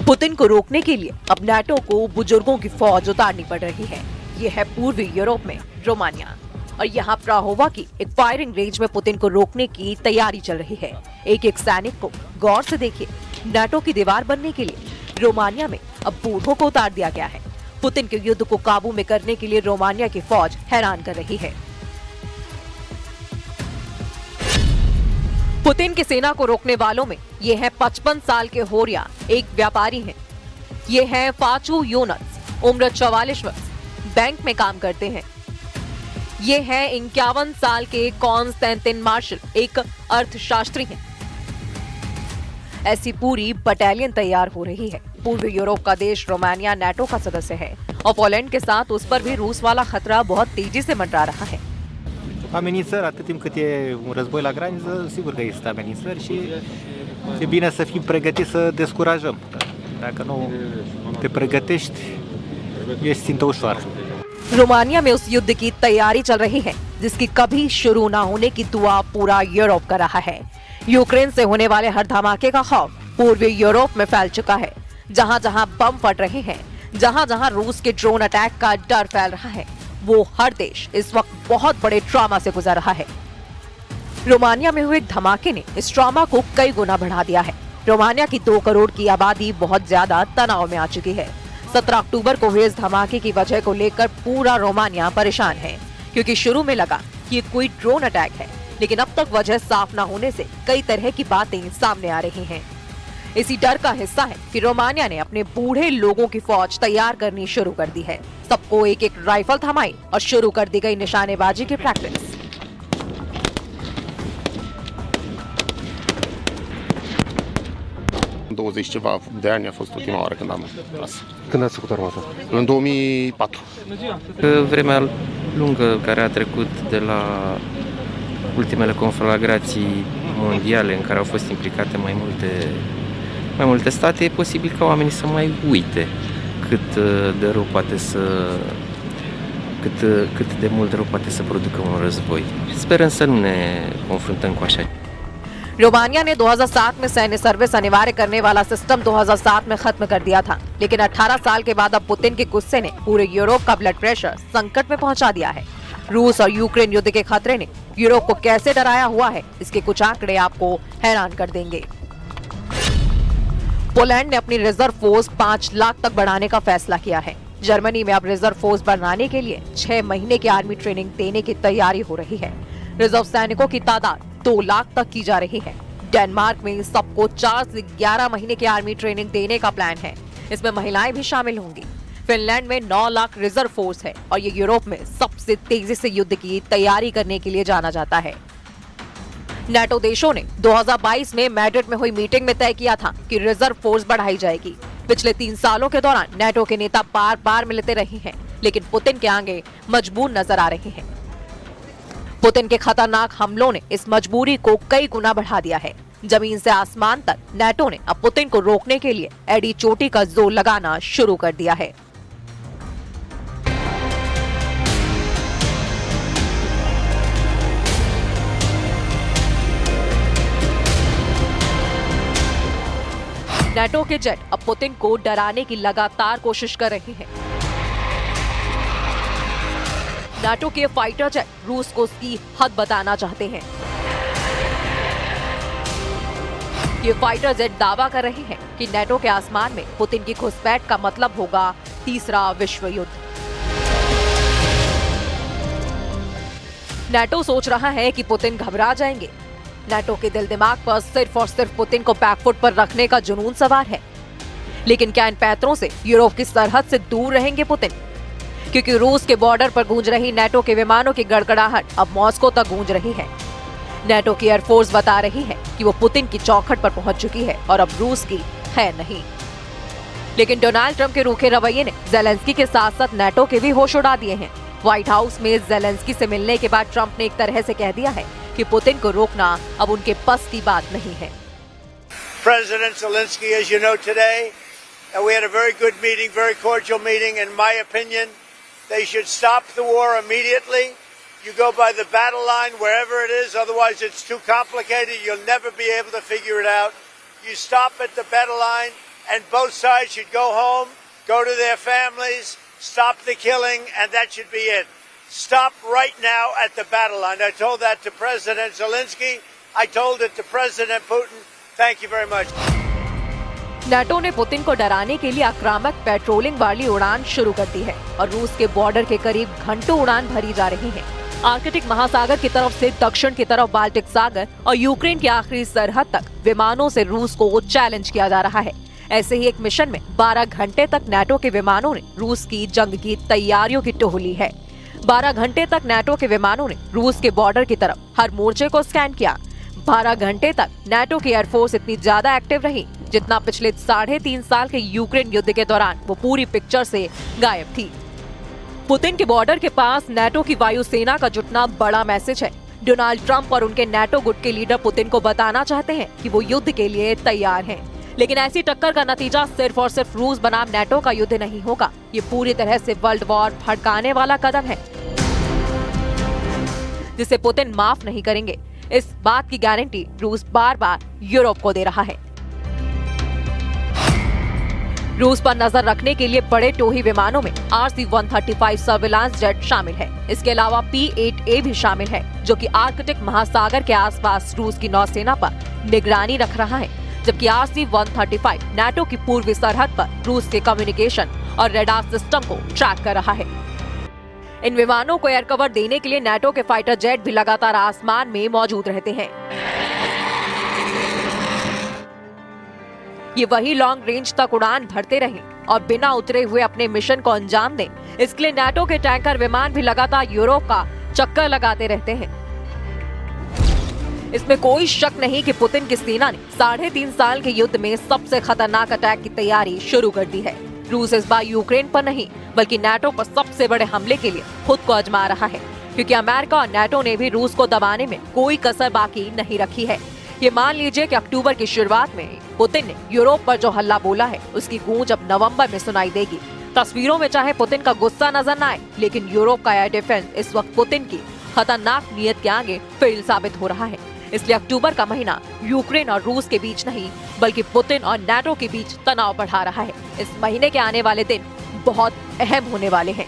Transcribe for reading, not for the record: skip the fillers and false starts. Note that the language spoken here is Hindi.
पुतिन को रोकने के लिए अब नाटो को बुजुर्गों की फौज उतारनी पड़ रही है। ये है पूर्वी यूरोप में रोमानिया और यहाँ प्राहोवा की एक फायरिंग रेंज में पुतिन को रोकने की तैयारी चल रही है। एक एक सैनिक को गौर से देखिए। नाटो की दीवार बनने के लिए रोमानिया में अब बूढ़ों को उतार दिया गया है। पुतिन के युद्ध को काबू में करने के लिए रोमानिया की फौज हैरान कर रही है। पुतिन की सेना को रोकने वालों में ये है 55 साल के होरिया एक व्यापारी हैं। ये है फाचू योनस, उम्र 44 वर्ष, बैंक में काम करते हैं। ये है 51 साल के कॉन्स्टेंटिन मार्शल, एक अर्थशास्त्री हैं। ऐसी पूरी बटालियन तैयार हो रही है। पूर्वी यूरोप का देश रोमानिया नाटो का सदस्य है और पोलैंड के साथ उस पर भी रूस वाला खतरा बहुत तेजी से मंडरा रहा है। Amenințări, atât timp cât e un război la graniță, sigur că există amenințări și e bine să fim pregătiți să descurajăm. Dacă nu te pregătești, ești țintă ușoară. Romania में उस युद्ध की तैयारी चल रही है जिसकी कभी शुरू न होने की दुआ पूरा यूरोप कर रहा है। यूक्रेन से होने वाले हर धमाके का खौफ पूर्वी यूरोप में फैल चुका है। जहां जहां बम फट रहे हैं, जहां जहां रूस के ड्रोन अटैक का डर फैल रहा है, वो हर देश इस वक्त बहुत बड़े ट्रॉमा से गुजर रहा है। रोमानिया में हुए धमाके ने इस ट्रॉमा को कई गुना बढ़ा दिया है। रोमानिया की 2 करोड़ की आबादी बहुत ज्यादा तनाव में आ चुकी है। 17 अक्टूबर को हुए इस धमाके की वजह को लेकर पूरा रोमानिया परेशान है, क्योंकि शुरू में लगा कि ये कोई ड्रोन अटैक है, लेकिन अब तक वजह साफ न होने से कई तरह की बातें सामने आ रही हैं। इसी डर का हिस्सा है कि रोमानिया ने अपने बूढ़े लोगों की फौज तैयार करनी शुरू कर दी है। सबको एक एक राइफल थमाई और शुरू कर दी गई निशानेबाजी की practice. 20 ceva de ani a fost ultima oară când am tras. Când ați făcut armata? În 2004. Vremea lungă care a trecut de la ultimele conflagrații mondiale în care au fost implicate mai multe state, e posibil ca oamenii să mai uite cât de mult rău poate să producă un război. Sperăm să nu ne confruntăm cu așa. Romania ने 2007 में सैन्य सर्विस अनिवार्य करने वाला सिस्टम 2007 में खत्म कर दिया था, लेकिन 18 साल के बाद अब पुतिन के गुस्से ने पूरे यूरोप का ब्लड प्रेशर संकट में पहुंचा दिया है। रूस और यूक्रेन युद्ध के खतरे ने यूरोप को कैसे डराया हुआ है, इसके कुछ आंकड़े आपको हैरान कर देंगे। पोलैंड ने अपनी रिजर्व फोर्स 5 लाख तक बढ़ाने का फैसला किया है। जर्मनी में अब रिजर्व फोर्स बढ़ाने के लिए 6 महीने की आर्मी ट्रेनिंग देने की तैयारी हो रही है। रिजर्व सैनिकों की तादाद 2 लाख तक की जा रही है। डेनमार्क में सबको 4 से 11 महीने की आर्मी ट्रेनिंग देने का प्लान है। इसमें महिलाएं भी शामिल होंगी। फिनलैंड में 9 लाख रिजर्व फोर्स है और ये यूरोप में सबसे तेजी से युद्ध की तैयारी करने के लिए जाना जाता है। नाटो देशों ने 2022 में मैड्रिड में हुई मीटिंग में तय किया था कि रिजर्व फोर्स बढ़ाई जाएगी। पिछले 3 सालों के दौरान नाटो के नेता बार बार मिलते रहे हैं, लेकिन पुतिन के आगे मजबूर नजर आ रहे हैं। पुतिन के खतरनाक हमलों ने इस मजबूरी को कई गुना बढ़ा दिया है। जमीन से आसमान तक नाटो ने अब पुतिन को रोकने के लिए एडी चोटी का जोर लगाना शुरू कर दिया है। नाटो के जेट अब पुतिन को डराने की लगातार कोशिश कर रहे हैं। नाटो के फाइटर जेट रूस को उसकी हद बताना चाहते हैं। ये फाइटर जेट दावा कर रहे हैं कि नाटो के आसमान में पुतिन की घुसपैठ का मतलब होगा तीसरा विश्व युद्ध। नाटो सोच रहा है कि पुतिन घबरा जाएंगे। नाटो के दिल दिमाग पर सिर्फ और सिर्फ पुतिन को बैकफुट पर रखने का जुनून सवार है। लेकिन क्या इन पैंतरों से यूरोप की सरहद से दूर रहेंगे पुतिन? क्योंकि रूस के बॉर्डर पर गूंज रही नाटो के विमानों की गड़गड़ाहट अब मॉस्को तक गूंज रही है। नाटो की एयरफोर्स बता रही है कि वो पुतिन की चौखट पर पहुंच चुकी है और अब रूस की है नहीं। लेकिन डोनाल्ड ट्रंप के रूखे रवैये ने ज़ेलेंस्की के साथ साथ नाटो के भी होश उड़ा दिए हैं। व्हाइट हाउस में ज़ेलेंस्की से मिलने के बाद ट्रंप ने एक तरह से कह दिया है कि पुतिन को रोकना अब उनके बस की बात नहीं है। President Zelensky, as you know today, we had a very good meeting, very cordial meeting. In my opinion, they should stop the war immediately. You go by the battle line wherever it is, otherwise it's too complicated. You'll never be able to figure it out. You stop at the battle line, and both sides should go home, go to their families, stop the killing, and that should be it. Stop right now at the battle line. I told that to President Zelensky. I told it to President Putin. Thank you very much. NATO ने पुतिन को डराने के लिए आक्रामक पेट्रोलिंग वाली उड़ान शुरू कर दी है और रूस के बॉर्डर के करीब घंटों उड़ान भरी जा रही है। आर्कटिक महासागर की तरफ से दक्षिण की तरफ बाल्टिक सागर और यूक्रेन की आखिरी सरहद तक विमानों से रूस को चैलेंज किया जा रहा है। ऐसे ही एक मिशन में 12 घंटे तक नाटो के विमानों ने रूस की जंग की तैयारियों की टोह ली है। 12 घंटे तक नाटो के विमानों ने रूस के बॉर्डर की तरफ हर मोर्चे को स्कैन किया। 12 घंटे तक नाटो की एयरफोर्स इतनी ज्यादा एक्टिव रही जितना पिछले 3.5 साल के यूक्रेन युद्ध के दौरान वो पूरी पिक्चर से गायब थी। पुतिन के बॉर्डर के पास नाटो की वायुसेना का जुटना बड़ा मैसेज है। डोनाल्ड ट्रंप और उनके नाटो गुट के लीडर पुतिन को बताना चाहते हैं कि वो युद्ध के लिए तैयार हैं। लेकिन ऐसी टक्कर का नतीजा सिर्फ और सिर्फ रूस बनाम नाटो का युद्ध नहीं होगा, ये पूरी तरह से वर्ल्ड वॉर भड़काने वाला कदम है जिसे पुतिन माफ नहीं करेंगे। इस बात की गारंटी रूस बार बार यूरोप को दे रहा है। रूस पर नजर रखने के लिए बड़े टोही विमानों में RC-135 सर्विलांस जेट शामिल है। इसके अलावा P-8A भी शामिल है जो कि आर्कटिक महासागर के आसपास रूस की नौसेना पर निगरानी रख रहा है, जबकि RC-135 नाटो की पूर्वी सरहद पर रूस के कम्युनिकेशन और रेडार सिस्टम को ट्रैक कर रहा है। इन विमानों को एयर कवर देने के लिए नाटो के फाइटर जेट भी लगातार आसमान में मौजूद रहते हैं। ये वही लॉन्ग रेंज तक उड़ान भरते रहें और बिना उतरे हुए अपने मिशन को अंजाम दें, इसके लिए नाटो के टैंकर विमान भी लगातार यूरोप का चक्कर लगाते रहते हैं। इसमें कोई शक नहीं कि पुतिन की सेना ने 3.5 साल के युद्ध में सबसे खतरनाक अटैक की तैयारी शुरू कर दी है। रूस इस बार यूक्रेन पर नहीं बल्कि नाटो पर सबसे बड़े हमले के लिए खुद को आजमा रहा है, क्योंकि अमेरिका और नाटो ने भी रूस को दबाने में कोई कसर बाकी नहीं रखी है। ये मान लीजिए कि अक्टूबर की शुरुआत में पुतिन ने यूरोप पर जो हल्ला बोला है उसकी गूंज अब नवंबर में सुनाई देगी। तस्वीरों में चाहे पुतिन का गुस्सा नजर न आए, लेकिन यूरोप का एयर डिफेंस इस वक्त पुतिन की खतरनाक नीयत के आगे फेल साबित हो रहा है। इसलिए अक्टूबर का महीना यूक्रेन और रूस के बीच नहीं बल्कि पुतिन और नाटो के बीच तनाव बढ़ा रहा है। इस महीने के आने वाले दिन बहुत अहम होने वाले हैं।